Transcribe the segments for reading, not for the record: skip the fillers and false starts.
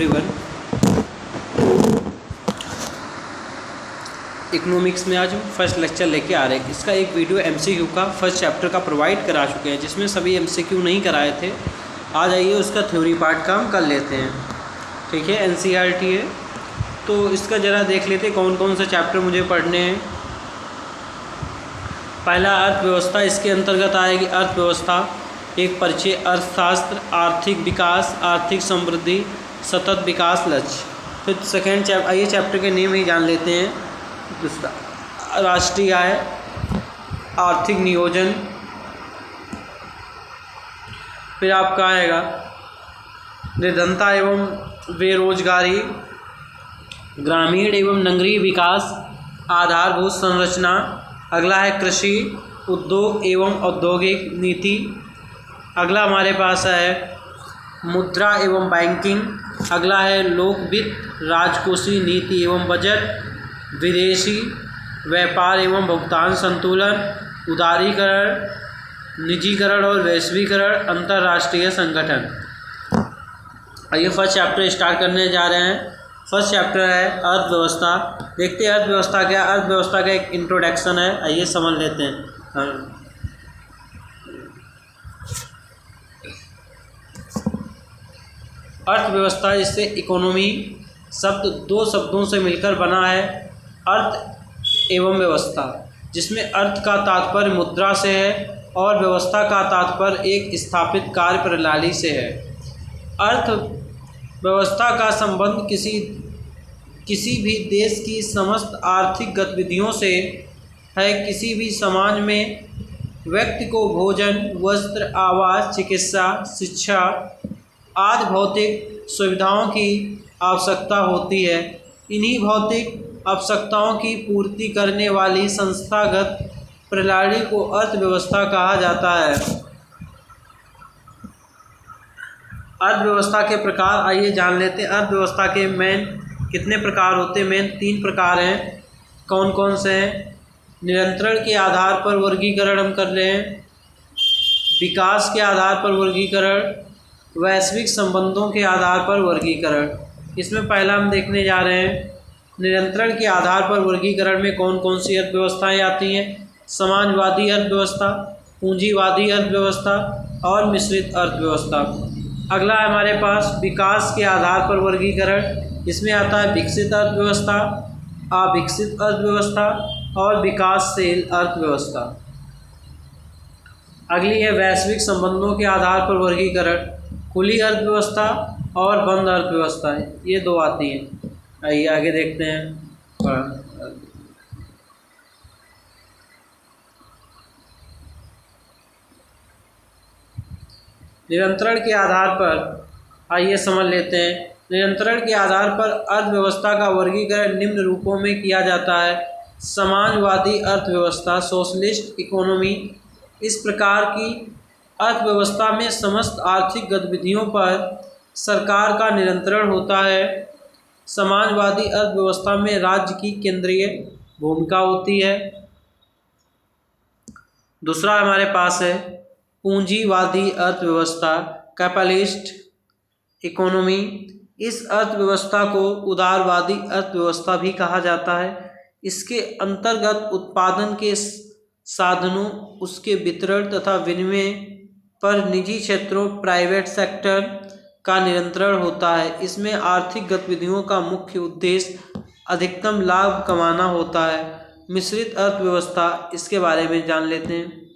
Everyone. Economics में आज हम फर्स्ट लेक्चर लेके आ रहे हैं। इसका एक वीडियो एमसीक्यू का फर्स्ट चैप्टर का प्रोवाइड करा चुके हैं, जिसमें सभी एमसीक्यू नहीं कराए थे। आज आइए उसका थ्योरी पार्ट का हम कर लेते हैं। ठीक है, एनसीईआरटी है तो इसका ज़रा देख लेते हैं कौन कौन से चैप्टर मुझे पढ़ने हैं। पहला अर्थव्यवस्था, इसके अंतर्गत आएगी अर्थव्यवस्था, एक परिचय, अर्थशास्त्र, आर्थिक विकास, आर्थिक समृद्धि, सतत विकास लक्ष्य। फिर सेकेंड चैप्टर, आइए चैप्टर के नेम ही जान लेते हैं। दूसरा राष्ट्रीय आय, आर्थिक नियोजन, फिर आपका आएगा निर्धनता एवं बेरोजगारी, ग्रामीण एवं नगरीय विकास, आधारभूत संरचना। अगला है कृषि, उद्योग एवं औद्योगिक नीति। अगला हमारे पास है मुद्रा एवं बैंकिंग। अगला है लोक वित्त, राजकोषीय नीति एवं बजट, विदेशी व्यापार एवं भुगतान संतुलन, उदारीकरण, निजीकरण और वैश्वीकरण, अंतर्राष्ट्रीय संगठन। आइए फर्स्ट चैप्टर स्टार्ट करने जा रहे हैं। फर्स्ट चैप्टर है अर्थव्यवस्था। देखते हैं अर्थव्यवस्था क्या। अर्थव्यवस्था का एक इंट्रोडक्शन है, आइए समझ लेते हैं। अर्थव्यवस्था, इससे इकोनॉमी शब्द दो शब्दों से मिलकर बना है, अर्थ एवं व्यवस्था, जिसमें अर्थ का तात्पर्य मुद्रा से है और व्यवस्था का तात्पर्य एक स्थापित कार्य प्रणाली से है। अर्थव्यवस्था का संबंध किसी भी देश की समस्त आर्थिक गतिविधियों से है। किसी भी समाज में व्यक्ति को भोजन, वस्त्र, आवास, चिकित्सा, शिक्षा आदि भौतिक सुविधाओं की आवश्यकता होती है। इन्हीं भौतिक आवश्यकताओं की पूर्ति करने वाली संस्थागत प्रणाली को अर्थव्यवस्था कहा जाता है। अर्थव्यवस्था के प्रकार आइए जान लेते हैं। अर्थव्यवस्था के मेन कितने प्रकार होते हैं? मेन 3 प्रकार हैं। कौन कौन से हैं? नियंत्रण के आधार पर वर्गीकरण हम कर रहे हैं, विकास के आधार पर वर्गीकरण, वैश्विक संबंधों के आधार पर वर्गीकरण। इसमें पहला हम देखने जा रहे हैं नियंत्रण के आधार पर वर्गीकरण में कौन कौन सी अर्थव्यवस्थाएं आती हैं। समाजवादी अर्थव्यवस्था, पूंजीवादी अर्थव्यवस्था और मिश्रित अर्थव्यवस्था। अगला है हमारे पास विकास के आधार पर वर्गीकरण। इसमें आता है विकसित अर्थव्यवस्था, अविकसित अर्थव्यवस्था और विकासशील अर्थव्यवस्था। अगली है वैश्विक संबंधों के आधार पर वर्गीकरण, खुली अर्थव्यवस्था और बंद अर्थव्यवस्था, ये 2 आती हैं। आइए आगे देखते हैं। नियंत्रण के आधार पर आइए समझ लेते हैं। नियंत्रण के आधार पर अर्थव्यवस्था का वर्गीकरण निम्न रूपों में किया जाता है। समाजवादी अर्थव्यवस्था, सोशलिस्ट इकोनॉमी। इस प्रकार की अर्थव्यवस्था में समस्त आर्थिक गतिविधियों पर सरकार का नियंत्रण होता है। समाजवादी अर्थव्यवस्था में राज्य की केंद्रीय भूमिका होती है। दूसरा हमारे पास है पूंजीवादी अर्थव्यवस्था, कैपिटलिस्ट इकोनॉमी। इस अर्थव्यवस्था को उदारवादी अर्थव्यवस्था भी कहा जाता है। इसके अंतर्गत उत्पादन के साधनों, उसके वितरण तथा विनिमय पर निजी क्षेत्रों, प्राइवेट सेक्टर का नियंत्रण होता है। इसमें आर्थिक गतिविधियों का मुख्य उद्देश्य अधिकतम लाभ कमाना होता है। मिश्रित अर्थव्यवस्था, इसके बारे में जान लेते हैं।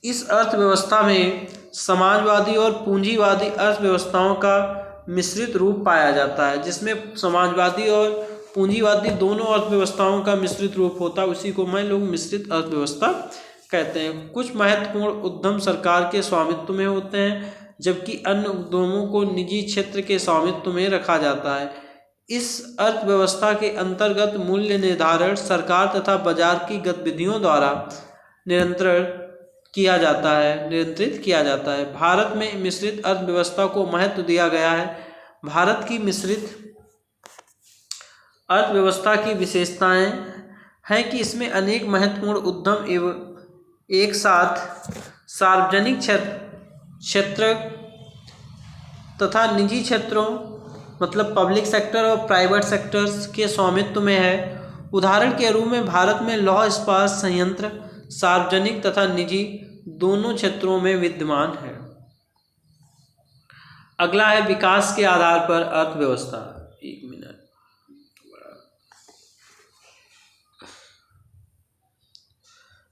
इस अर्थव्यवस्था में समाजवादी और पूंजीवादी अर्थव्यवस्थाओं का मिश्रित रूप पाया जाता है, जिसमें समाजवादी और पूंजीवादी दोनों अर्थव्यवस्थाओं का मिश्रित रूप होता है। उसी को मैं लोग मिश्रित अर्थव्यवस्था कहते हैं। कुछ महत्वपूर्ण उद्यम सरकार के स्वामित्व में होते हैं, जबकि अन्य उद्यमों को निजी क्षेत्र के स्वामित्व में रखा जाता है। इस अर्थव्यवस्था के अंतर्गत मूल्य निर्धारण सरकार तथा बाजार की गतिविधियों द्वारा नियंत्रित किया जाता है। भारत में मिश्रित अर्थव्यवस्था को महत्व दिया गया है। भारत की मिश्रित अर्थव्यवस्था की विशेषताएं हैं कि इसमें अनेक महत्वपूर्ण उद्यम एवं एक साथ सार्वजनिक क्षेत्र तथा निजी क्षेत्रों मतलब पब्लिक सेक्टर और प्राइवेट सेक्टर्स के स्वामित्व में है। उदाहरण के रूप में भारत में लौह इस्पात संयंत्र सार्वजनिक तथा निजी दोनों क्षेत्रों में विद्यमान है। अगला है विकास के आधार पर अर्थव्यवस्था। एक मिनट।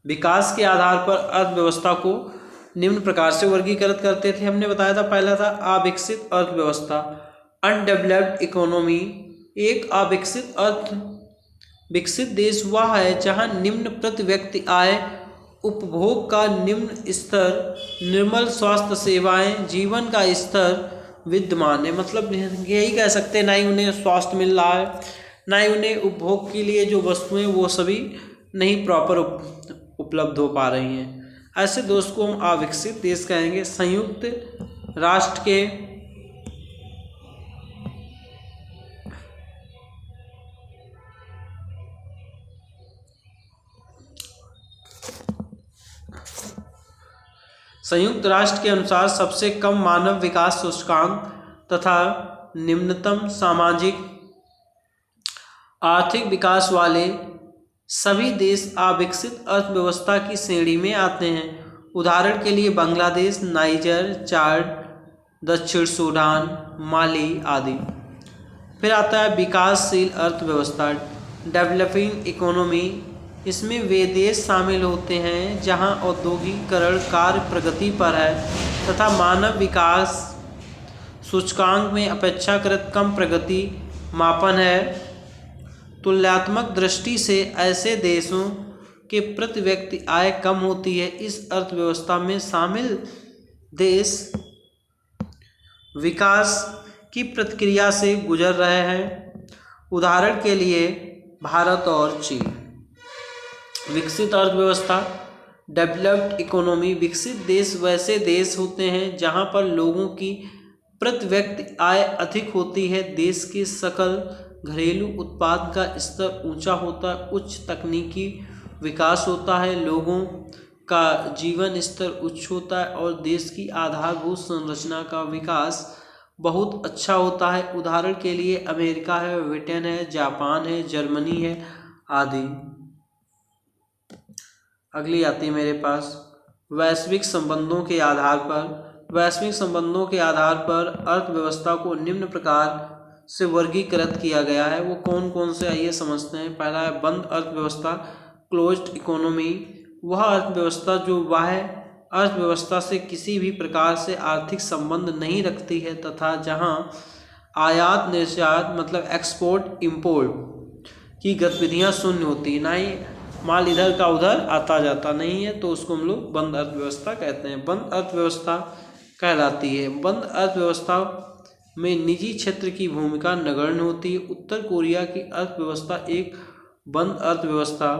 विकास के आधार पर अर्थव्यवस्था को निम्न प्रकार से वर्गीकृत करते थे। हमने बताया था, पहला था अविकसित अर्थव्यवस्था, अनडेवलप्ड इकोनॉमी। एक विकसित देश वह है जहां निम्न प्रति व्यक्ति आय, उपभोग का निम्न स्तर, निर्मल स्वास्थ्य सेवाएं, जीवन का स्तर विद्यमान है। मतलब यही कह सकते हैं, ना ही उन्हें स्वास्थ्य मिल रहा है, ना ही उन्हें उपभोग के लिए जो वस्तुएं वो सभी नहीं प्रॉपर उपलब्ध हो पा रही हैं। ऐसे देश को हम अविकसित देश कहेंगे। संयुक्त राष्ट्र के अनुसार सबसे कम मानव विकास सूचकांक तथा निम्नतम सामाजिक आर्थिक विकास वाले सभी देश अविकसित अर्थव्यवस्था की श्रेणी में आते हैं। उदाहरण के लिए बांग्लादेश, नाइजर, चाड, दक्षिण सूडान, माली आदि। फिर आता है विकासशील अर्थव्यवस्था, डेवलपिंग इकोनॉमी। इसमें वे देश शामिल होते हैं जहां औद्योगिकीकरण कार्य प्रगति पर है तथा मानव विकास सूचकांक में अपेक्षाकृत कम प्रगति मापन है। तुलनात्मक दृष्टि से ऐसे देशों के प्रति व्यक्ति आय कम होती है। इस अर्थव्यवस्था में शामिल देश विकास की प्रक्रिया से गुजर रहे हैं। उदाहरण के लिए भारत और चीन। विकसित अर्थव्यवस्था, डेवलप्ड इकोनॉमी। विकसित देश वैसे देश होते हैं जहां पर लोगों की प्रति व्यक्ति आय अधिक होती है, देश के सकल घरेलू उत्पाद का स्तर ऊंचा होता है, उच्च तकनीकी विकास होता है, लोगों का जीवन स्तर उच्च होता है और देश की आधारभूत संरचना का विकास बहुत अच्छा होता है। उदाहरण के लिए अमेरिका है, ब्रिटेन है, जापान है, जर्मनी है आदि। अगली आती है मेरे पास वैश्विक संबंधों के आधार पर। वैश्विक संबंधों के आधार पर अर्थव्यवस्था को निम्न प्रकार से वर्गीकृत किया गया है। वो कौन कौन से आइए समझते हैं। पहला है बंद अर्थव्यवस्था, क्लोज्ड इकोनॉमी। वह अर्थव्यवस्था जो बाह्य अर्थव्यवस्था से किसी भी प्रकार से आर्थिक संबंध नहीं रखती है तथा जहां आयात निर्यात मतलब एक्सपोर्ट इंपोर्ट की गतिविधियां शून्य होती है, ना ही माल इधर का उधर आता जाता नहीं है, तो उसको हम लोग बंद अर्थव्यवस्था कहते हैं। बंद अर्थव्यवस्था कहलाती है। बंद अर्थव्यवस्था में निजी क्षेत्र की भूमिका नगण्य होती है। उत्तर कोरिया की अर्थव्यवस्था एक बंद अर्थव्यवस्था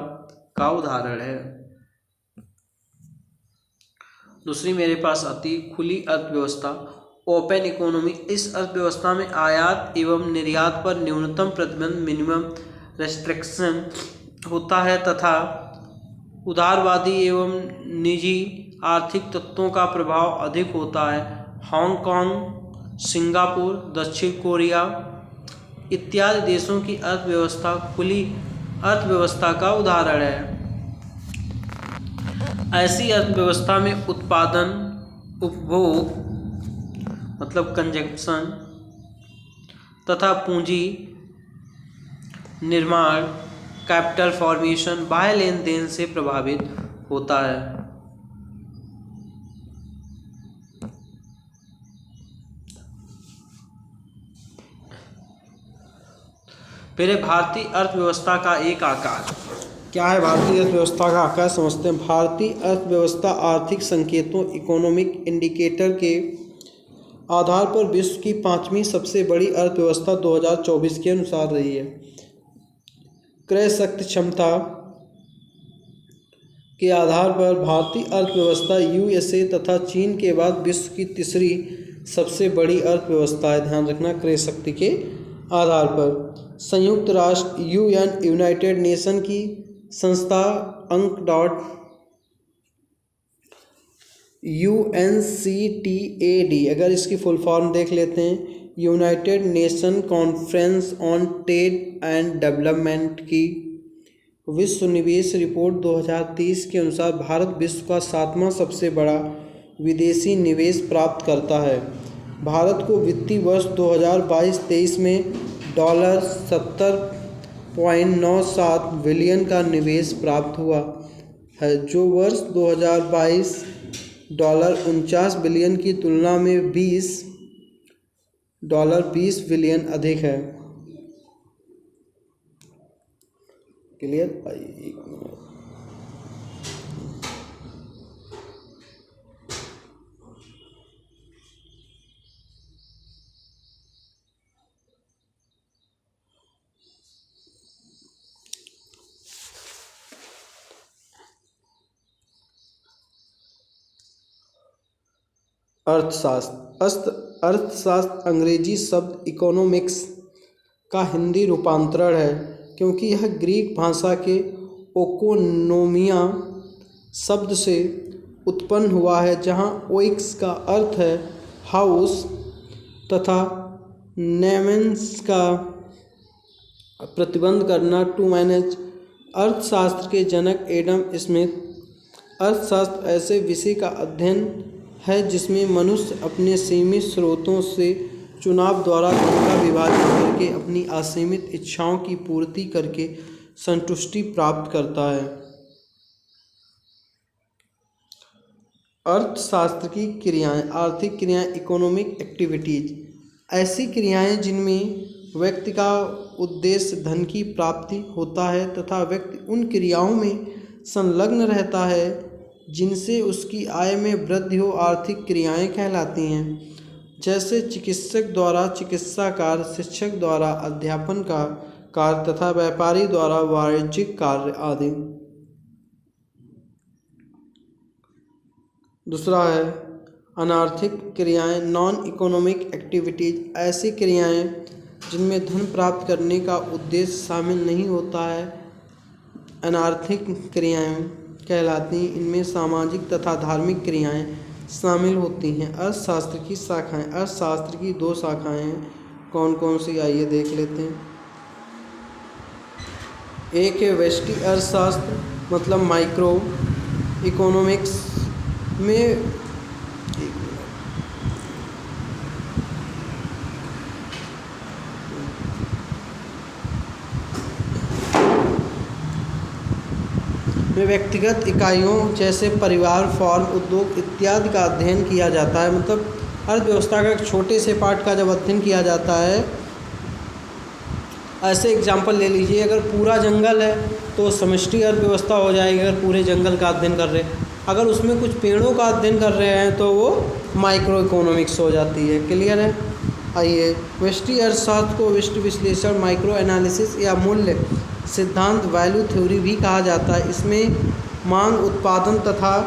का उदाहरण है। दूसरी मेरे पास आती है खुली अर्थव्यवस्था, ओपन इकोनॉमी। इस अर्थव्यवस्था में आयात एवं निर्यात पर न्यूनतम प्रतिबंध मिनिमम रेस्ट्रिक्शन होता है तथा उदारवादी एवं निजी आर्थिक तत्वों का प्रभाव अधिक होता है। हांगकांग, सिंगापुर, दक्षिण कोरिया इत्यादि देशों की अर्थव्यवस्था खुली अर्थव्यवस्था का उदाहरण है। ऐसी अर्थव्यवस्था में उत्पादन, उपभोग मतलब कंजप्शन तथा पूंजी निर्माण कैपिटल फॉर्मेशन बाह्य लेन देन से प्रभावित होता है। फिर भारतीय अर्थव्यवस्था का एक आकार। क्या है भारतीय अर्थव्यवस्था का आकार समझते हैं। भारतीय अर्थव्यवस्था आर्थिक संकेतों इकोनॉमिक इंडिकेटर के आधार पर विश्व की 5वीं सबसे बड़ी अर्थव्यवस्था 2024 के अनुसार रही है। क्रय शक्ति क्षमता के आधार पर भारतीय अर्थव्यवस्था यूएसए तथा चीन के बाद विश्व की तीसरी सबसे बड़ी अर्थव्यवस्था है। ध्यान रखना, क्रय शक्ति के आधार पर। संयुक्त राष्ट्र यूनाइटेड नेशन की संस्था UNCTAD, अगर इसकी फुल फॉर्म देख लेते हैं, United nation conference on trade and development की विश्व निवेश रिपोर्ट 2030 के अनुसार भारत विश्व का 7वां सबसे बड़ा विदेशी निवेश प्राप्त करता है। भारत को वित्तीय वर्ष 2022-23 में $70.97 बिलियन का निवेश प्राप्त हुआ है, जो वर्ष 2022 $49 बिलियन की तुलना में $20 बिलियन अधिक है। क्लियर? एक मिनट। अर्थशास्त्र अंग्रेजी शब्द इकोनॉमिक्स का हिंदी रूपांतरण है, क्योंकि यह ग्रीक भाषा के ओकोनोमिया शब्द से उत्पन्न हुआ है, जहाँ ओइक्स का अर्थ है हाउस तथा नेमेंस का प्रतिबंध करना, टू मैनेज। अर्थशास्त्र के जनक एडम स्मिथ। अर्थशास्त्र ऐसे विषय का अध्ययन है जिसमें मनुष्य अपने सीमित स्रोतों से चुनाव द्वारा धन का विभाजन करके अपनी असीमित इच्छाओं की पूर्ति करके संतुष्टि प्राप्त करता है। अर्थशास्त्र की क्रियाएं। आर्थिक क्रियाएं, इकोनॉमिक एक्टिविटीज, ऐसी क्रियाएं जिनमें व्यक्ति का उद्देश्य धन की प्राप्ति होता है तथा व्यक्ति उन क्रियाओं में संलग्न रहता है जिनसे उसकी आय में वृद्धि हो, आर्थिक क्रियाएं कहलाती हैं। जैसे चिकित्सक द्वारा चिकित्सा कार्य, शिक्षक द्वारा अध्यापन का कार्य तथा व्यापारी द्वारा वाणिज्यिक कार्य आदि। दूसरा है अनार्थिक क्रियाएं, नॉन इकोनॉमिक एक्टिविटीज, ऐसी क्रियाएं जिनमें धन प्राप्त करने का उद्देश्य शामिल नहीं होता है, अनार्थिक क्रियाएं कहलाती हैं। इनमें सामाजिक तथा धार्मिक क्रियाएं शामिल होती हैं। अर्थशास्त्र की शाखाएं। अर्थशास्त्र की 2 शाखाएं हैं, कौन कौन सी, आइए देख लेते हैं। एक है व्यष्टि अर्थशास्त्र, मतलब माइक्रो इकोनॉमिक्स में व्यक्तिगत इकाइयों जैसे परिवार, फॉर्म, उद्योग इत्यादि का अध्ययन किया जाता है। मतलब अर्थव्यवस्था का एक छोटे से पार्ट का जब अध्ययन किया जाता है, ऐसे एग्जाम्पल ले लीजिए, अगर पूरा जंगल है तो समष्टि अर्थव्यवस्था हो जाएगी, अगर पूरे जंगल का अध्ययन कर रहे हैं। अगर उसमें कुछ पेड़ों का अध्ययन कर रहे हैं तो वो माइक्रो इकोनॉमिक्स हो जाती है। क्लियर है? आइए, व्यष्टि अर्थशास्त्र को व्यष्टि विश्लेषण, माइक्रो एनालिसिस या मूल्य सिद्धांत, वैल्यू थ्योरी भी कहा जाता है। इसमें मांग, उत्पादन तथा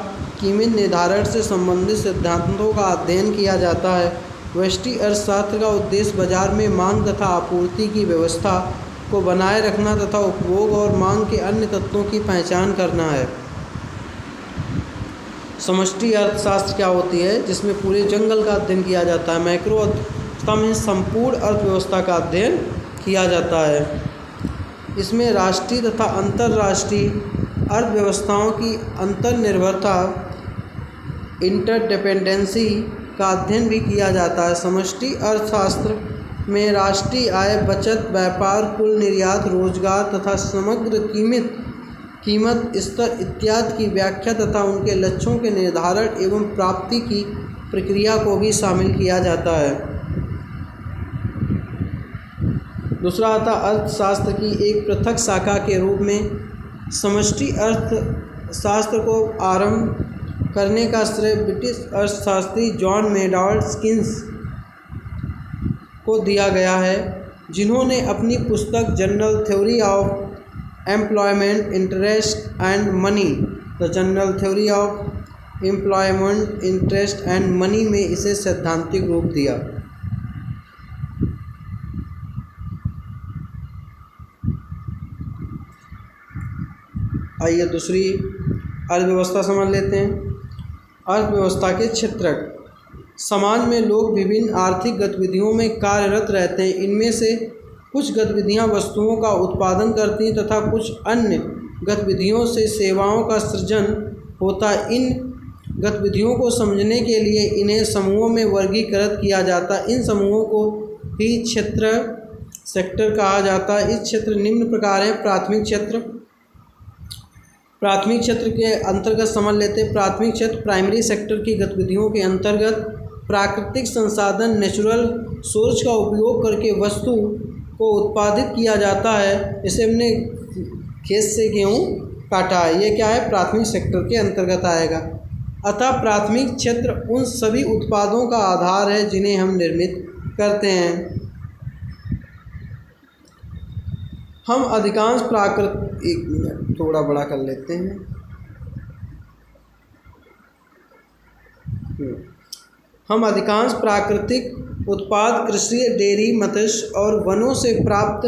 कीमत निर्धारण से संबंधित सिद्धांतों का अध्ययन किया जाता है। व्यष्टि अर्थशास्त्र का उद्देश्य बाजार में मांग तथा आपूर्ति की व्यवस्था को बनाए रखना तथा उपभोग और मांग के अन्य तत्वों की पहचान करना है। समष्टि अर्थशास्त्र क्या होती है, जिसमें पूरे जंगल का अध्ययन किया जाता है। मैक्रो अर्थव्यवस्था में संपूर्ण अर्थव्यवस्था का अध्ययन किया जाता है। इसमें राष्ट्रीय तथा अंतर्राष्ट्रीय अर्थव्यवस्थाओं की अंतर्निर्भरता, इंटरडिपेंडेंसी का अध्ययन भी किया जाता है। समष्टि अर्थशास्त्र में राष्ट्रीय आय, बचत, व्यापार, कुल निर्यात, रोजगार तथा समग्र कीमत स्तर इत्यादि की व्याख्या तथा उनके लक्ष्यों के निर्धारण एवं प्राप्ति की प्रक्रिया को भी शामिल किया जाता है। दूसरा आता अर्थशास्त्र की एक पृथक शाखा के रूप में। समष्टि अर्थशास्त्र को आरंभ करने का श्रेय ब्रिटिश अर्थशास्त्री जॉन मेडार्ड स्किन्स को दिया गया है, जिन्होंने अपनी पुस्तक general theory of employment, interest and money, the general theory of employment, interest and money में इसे सैद्धांतिक रूप दिया। आइए दूसरी अर्थव्यवस्था समझ लेते हैं। अर्थव्यवस्था के क्षेत्रक। समाज में लोग विभिन्न आर्थिक गतिविधियों में कार्यरत रहते हैं। इनमें से कुछ गतिविधियां वस्तुओं का उत्पादन करती हैं तथा कुछ अन्य गतिविधियों से सेवाओं का सृजन होता है। इन गतिविधियों को समझने के लिए इन्हें समूहों में वर्गीकृत किया जाता है। इन समूहों को ही सेक्टर कहा जाता है। इस क्षेत्र निम्न प्रकार हैं। प्राथमिक क्षेत्र के अंतर्गत समझ लेते हैं। प्राथमिक क्षेत्र प्राइमरी सेक्टर की गतिविधियों के अंतर्गत प्राकृतिक संसाधन नेचुरल सोर्स का उपयोग करके वस्तु को उत्पादित किया जाता है। जैसे हमने खेत से गेहूँ काटा है, ये क्या है, प्राथमिक सेक्टर के अंतर्गत आएगा। अतः प्राथमिक क्षेत्र उन सभी उत्पादों का आधार है जिन्हें हम निर्मित करते हैं। हम अधिकांश एक मिनट थोड़ा बड़ा कर लेते हैं। हम अधिकांश प्राकृतिक उत्पाद कृषि, डेयरी, मत्स्य और वनों से प्राप्त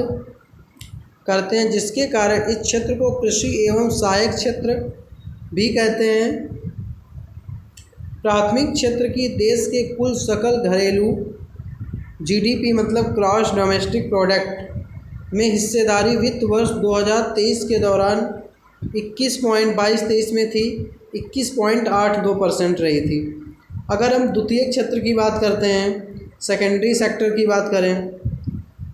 करते हैं, जिसके कारण इस क्षेत्र को कृषि एवं सहायक क्षेत्र भी कहते हैं। प्राथमिक क्षेत्र की देश के कुल सकल घरेलू जीडीपी मतलब ग्रॉस डोमेस्टिक प्रोडक्ट में हिस्सेदारी वित्त वर्ष 2023 के दौरान 21.22-23 में थी 21.82% रही थी। अगर हम द्वितीयक क्षेत्र की बात करते हैं, सेकेंडरी सेक्टर की बात करें,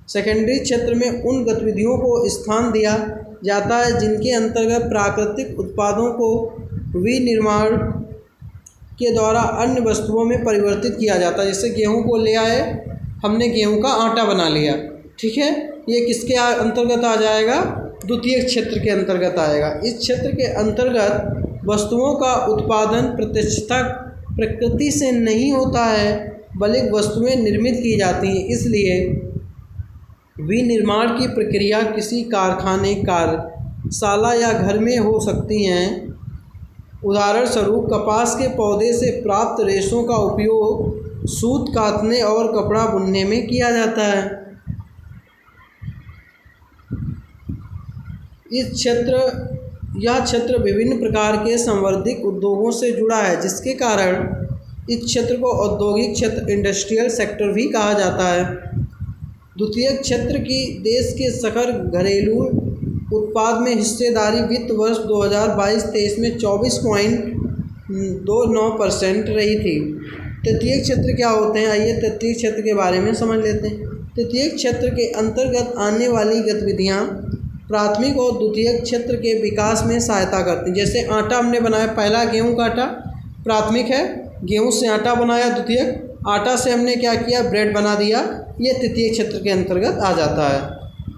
सेकेंडरी क्षेत्र में उन गतिविधियों को स्थान दिया जाता है जिनके अंतर्गत प्राकृतिक उत्पादों को विनिर्माण के द्वारा अन्य वस्तुओं में परिवर्तित किया जाता है। जैसे गेहूं को ले आए, हमने गेहूं का आटा बना लिया, ठीक है, ये किसके अंतर्गत आ जाएगा, द्वितीयक क्षेत्र के अंतर्गत आएगा। इस क्षेत्र के अंतर्गत वस्तुओं का उत्पादन प्रत्यक्षतः प्रकृति से नहीं होता है बल्कि वस्तुएं निर्मित की जाती हैं। इसलिए विनिर्माण की प्रक्रिया किसी कारखाने, कार्यशाला या घर में हो सकती हैं। उदाहरण स्वरूप कपास के पौधे से प्राप्त रेशों का उपयोग सूत कातने और कपड़ा बुनने में किया जाता है। यह क्षेत्र विभिन्न प्रकार के संवर्धित उद्योगों से जुड़ा है, जिसके कारण इस क्षेत्र को औद्योगिक क्षेत्र इंडस्ट्रियल सेक्टर भी कहा जाता है। द्वितीयक क्षेत्र की देश के सकल घरेलू उत्पाद में हिस्सेदारी वित्त वर्ष 2022-23 में 24.29% रही थी। तृतीयक क्षेत्र क्या होते हैं, आइए तृतीयक क्षेत्र के बारे में समझ लेते हैं। तृतीयक क्षेत्र के अंतर्गत आने वाली गतिविधियां प्राथमिक और द्वितीयक क्षेत्र के विकास में सहायता करती हैं। जैसे आटा हमने बनाया, पहला गेहूं का आटा प्राथमिक है, गेहूं से आटा बनाया द्वितीयक, आटा से हमने क्या किया, ब्रेड बना दिया, ये तृतीयक क्षेत्र के अंतर्गत आ जाता है।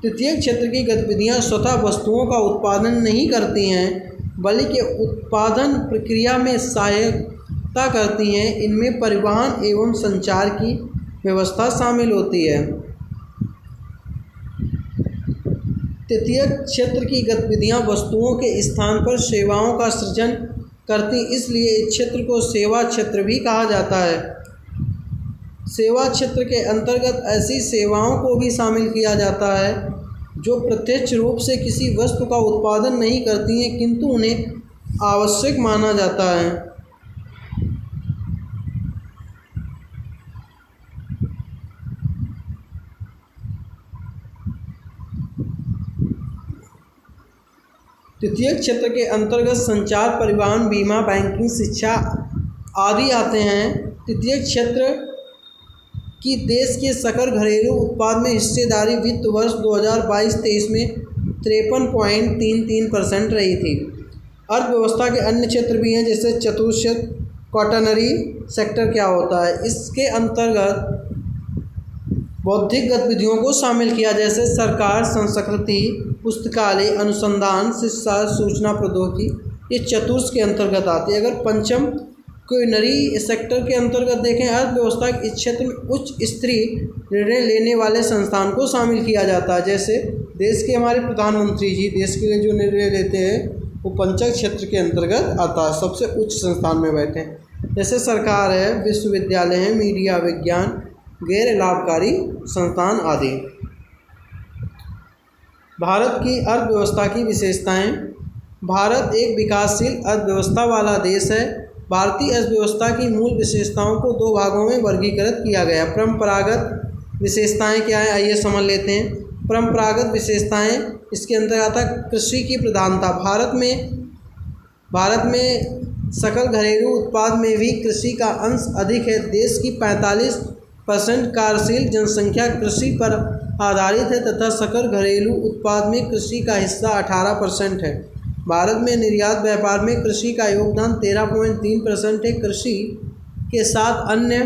तृतीयक क्षेत्र की गतिविधियां स्वतः वस्तुओं का उत्पादन नहीं करती हैं बल्कि उत्पादन प्रक्रिया में सहायता करती हैं। इनमें परिवहन एवं संचार की व्यवस्था शामिल होती है। तृतीयक क्षेत्र की गतिविधियां वस्तुओं के स्थान पर सेवाओं का सृजन करती, इसलिए इस क्षेत्र को सेवा क्षेत्र भी कहा जाता है। सेवा क्षेत्र के अंतर्गत ऐसी सेवाओं को भी शामिल किया जाता है जो प्रत्यक्ष रूप से किसी वस्तु का उत्पादन नहीं करती हैं किंतु उन्हें आवश्यक माना जाता है। तृतीयक क्षेत्र के अंतर्गत संचार, परिवहन, बीमा, बैंकिंग, शिक्षा आदि आते हैं। तृतीयक क्षेत्र की देश के सकल घरेलू उत्पाद में हिस्सेदारी वित्त वर्ष 2022-23 में 53.33% रही थी। अर्थव्यवस्था के अन्य क्षेत्र भी हैं, जैसे चतुर्थ क्वाटरनरी सेक्टर क्या होता है, इसके अंतर्गत बौद्धिक गतिविधियों को शामिल किया, जैसे सरकार, संस्कृति, पुस्तकालय, अनुसंधान, शिक्षा, सूचना प्रौद्योगिकी, ये चतुर्थ के अंतर्गत आती है। अगर पंचम क्वाटरनरी सेक्टर के अंतर्गत देखें, अर्थव्यवस्था के इस क्षेत्र में उच्च स्तरीय निर्णय लेने वाले संस्थान को शामिल किया जाता है। जैसे देश के हमारे प्रधानमंत्री जी देश के लिए जो निर्णय लेते हैं वो पंचम क्षेत्र के अंतर्गत आता है, सबसे उच्च संस्थान में बैठे हैं। जैसे सरकार है, विश्वविद्यालय है, मीडिया, विज्ञान, गैर लाभकारी संस्थान आदि। भारत की अर्थव्यवस्था की विशेषताएं। भारत एक विकासशील अर्थव्यवस्था वाला देश है। भारतीय अर्थव्यवस्था की मूल विशेषताओं को दो भागों में वर्गीकृत किया गया। परंपरागत विशेषताएं क्या है, आइए समझ लेते हैं। परंपरागत विशेषताएं, इसके अंदर आता है कृषि की प्रधानता। भारत में सकल घरेलू उत्पाद में भी कृषि का अंश अधिक है। देश की 45% कार्यशील जनसंख्या कृषि पर आधारित है तथा सकल घरेलू उत्पाद में कृषि का हिस्सा 18% है। भारत में निर्यात व्यापार में कृषि का योगदान 13.3% है। कृषि के साथ अन्य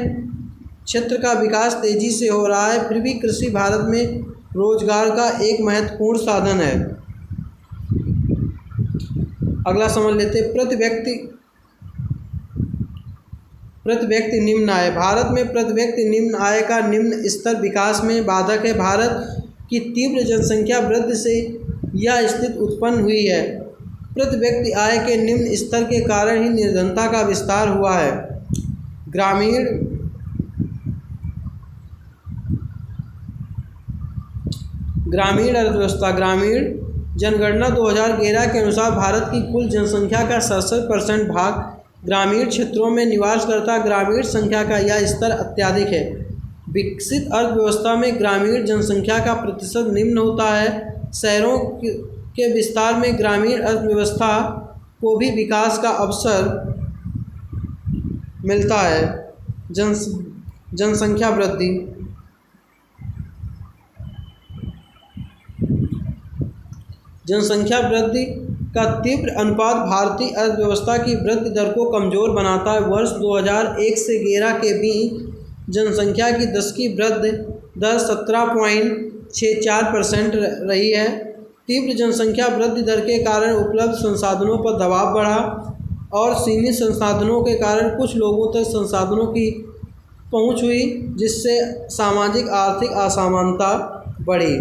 क्षेत्र का विकास तेजी से हो रहा है, फिर भी कृषि भारत में रोजगार का एक महत्वपूर्ण साधन है। अगला समझ लेते हैं। प्रति व्यक्ति निम्न आय। भारत में प्रति व्यक्ति निम्न आय का निम्न स्तर विकास में बाधक है। भारत की तीव्र जनसंख्या वृद्धि से यह स्थिति उत्पन्न हुई है। प्रति व्यक्ति आय के निम्न स्तर के कारण ही निर्धनता का विस्तार हुआ है। ग्रामीण अर्थव्यवस्था। ग्रामीण जनगणना 2011 के अनुसार भारत की कुल जनसंख्या का 67% भाग ग्रामीण क्षेत्रों में निवास करता है। ग्रामीण संख्या का यह स्तर अत्यधिक है। विकसित अर्थव्यवस्था में ग्रामीण जनसंख्या का प्रतिशत निम्न होता है। शहरों के विस्तार में ग्रामीण अर्थव्यवस्था को भी विकास का अवसर मिलता है। जनसंख्या वृद्धि। जनसंख्या वृद्धि का तीव्र अनुपात भारतीय अर्थव्यवस्था की वृद्धि दर को कमज़ोर बनाता है। वर्ष 2001 से 2011 के बीच जनसंख्या की दशकीय वृद्धि दर 17.64% रही है। तीव्र जनसंख्या वृद्धि दर के कारण उपलब्ध संसाधनों पर दबाव बढ़ा और सीमित संसाधनों के कारण कुछ लोगों तक संसाधनों की पहुंच हुई, जिससे सामाजिक आर्थिक असमानता बढ़ी।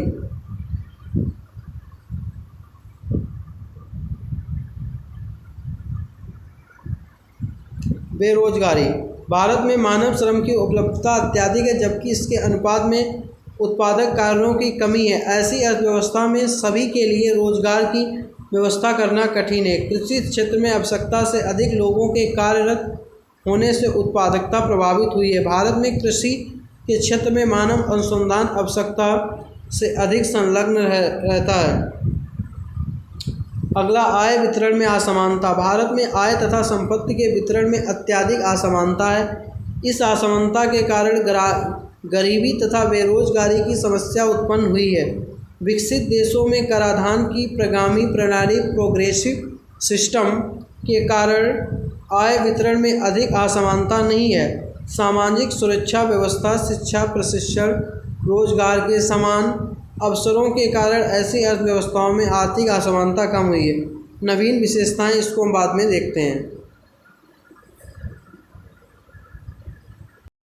बेरोजगारी। भारत में मानव श्रम की उपलब्धता अत्यधिक है, जबकि इसके अनुपात में उत्पादक कारणों की कमी है। ऐसी अर्थव्यवस्था में सभी के लिए रोजगार की व्यवस्था करना कठिन है। कृषि क्षेत्र में आवश्यकता से अधिक लोगों के कार्यरत होने से उत्पादकता प्रभावित हुई है। भारत में कृषि के क्षेत्र में मानव अनुसंधान आवश्यकता से अधिक संलग्न रहता है। अगला, आय वितरण में असमानता। भारत में आय तथा संपत्ति के वितरण में अत्यधिक असमानता है। इस असमानता के कारण गरीबी तथा बेरोजगारी की समस्या उत्पन्न हुई है। विकसित देशों में कराधान की प्रगामी प्रणाली प्रोग्रेसिव सिस्टम के कारण आय वितरण में अधिक असमानता नहीं है। सामाजिक सुरक्षा व्यवस्था, शिक्षा, प्रशिक्षण, रोजगार के समान अवसरों के कारण ऐसी अर्थव्यवस्थाओं में आर्थिक असमानता कम हुई है। नवीन विशेषताएं, इसको हम बाद में देखते हैं।